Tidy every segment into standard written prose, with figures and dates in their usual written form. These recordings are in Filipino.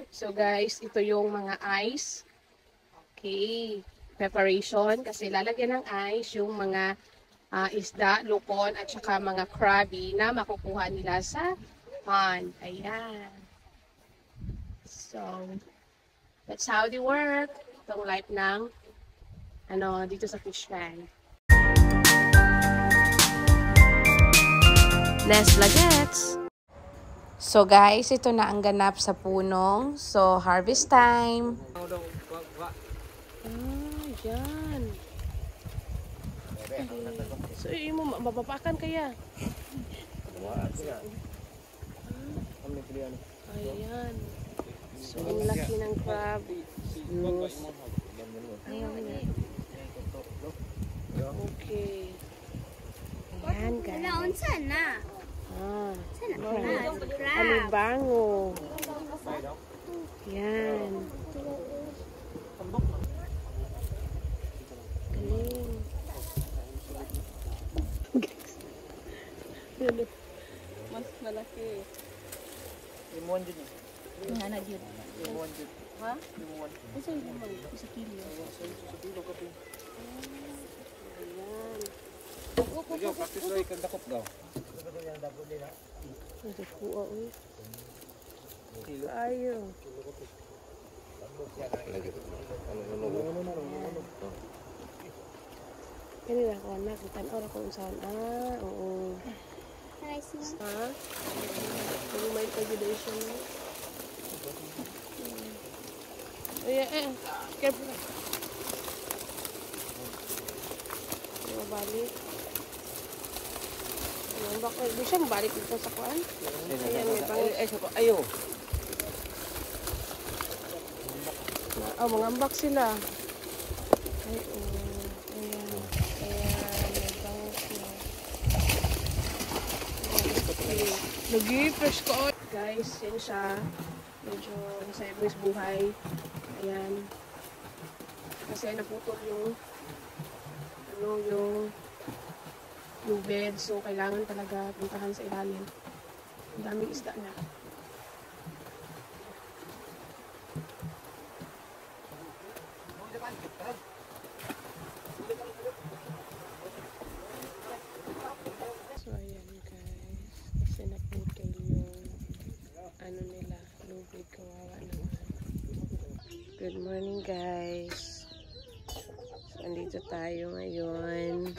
So guys, ito yung mga ice. Okay. Preparation. Kasi lalagyan ng ice yung mga isda, lupon, at saka mga crabby na makukuha nila sa pond. Ayan. So, that's how they work. Itong life ng dito sa fish pan. Nest Vlogettes! So guys, ito na ang ganap sa punong. So, harvest time. Yan. So, mo mapapakan kaya? Ayan. So, ang laki ng crab. Ayan. Okay. Ayan, guys. Alibango. Yan. Galing. Mas malaki. Limon dyan eh. Hana dyan. Limon dyan. Ha? Limon. Isa yung limon. Isa kilo. Sa kilo ka po. Ayan. Sige, practice lang ikang dakop daw. Ito po, uy. Ayo. Kanina ko anak, itan ora kung saan. Oo. Ha? Kung may pag-idation mo. Ayan, careful. Balik. Ayan, bakit? Di siya mabalik dito sa kuan? Ayan, may pang... Ayo. Mangambak sila. Ay, ayan. Ayan, may bangus na. Nag-fresh ko. Guys, yan siya. Medyo nasayabis buhay. Ayan. Kasi naputol yung bed. So, kailangan talaga puntahan sa ilalim. Ang daming isda na. So, ayan guys. Kasi naputol yung nila, lubid. Kawawa naman. Good morning guys. So, andito tayo ngayon.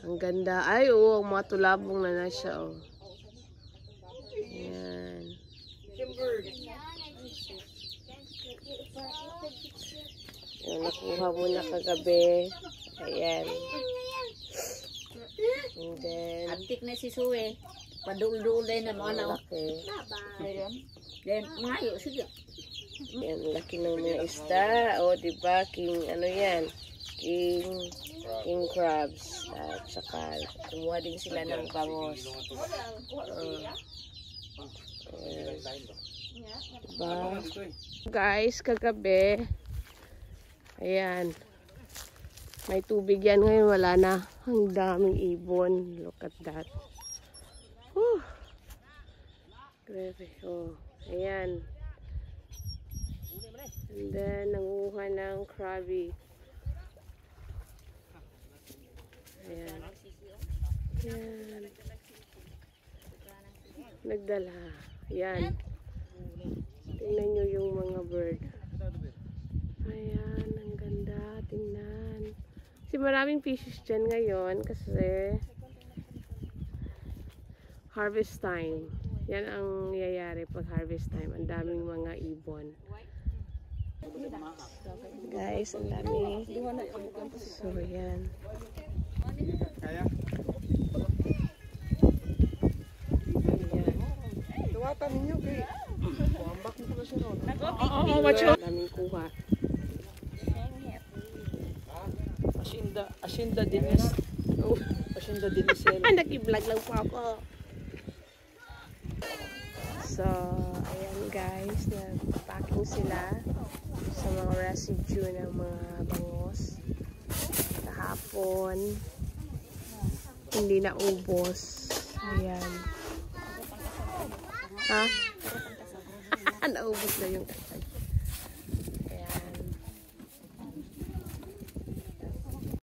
Ang ganda. Ay, oo, mga tulabong na siya, oh. Ayan. Yung nakuha mo na kagabi. Ayan. And then, Antik na si Suwe. Padul-dul din na mga na. laki. Then, mayo, sige. Ayan, laki ng mga isda. O, diba? King, yan? King crabs. At saka, kumuha din sila ng bangos. Diba? Guys, kagabi, ayan, may tubig yan. Ngayon wala na. Ang daming ibon. Look at that. Whew. Grabe. Oh, ayan. And then, nanguha ng crabby. Ayan. Ayan. Nagdala. Ayan. Tingnan nyo yung mga bird. Ayan. Ang ganda. Tingnan. Kasi maraming fishes dyan ngayon kasi harvest time. Yan ang yayari pag harvest time. Ang daming mga ibon. Guys, ang dami. So, yan. Tuwatan ninyo kay kuambak nito na siya ron. Oo, macho. Daming kuha. Asyenda dinis. Asyenda dinisel. Nag-vlog lang po ako. So, ayan guys. Nag-packing sila sa mga residue ng mga bangos. Kahapon. Hindi na ubos. Ayan. Ha? Naubos na yung tatay.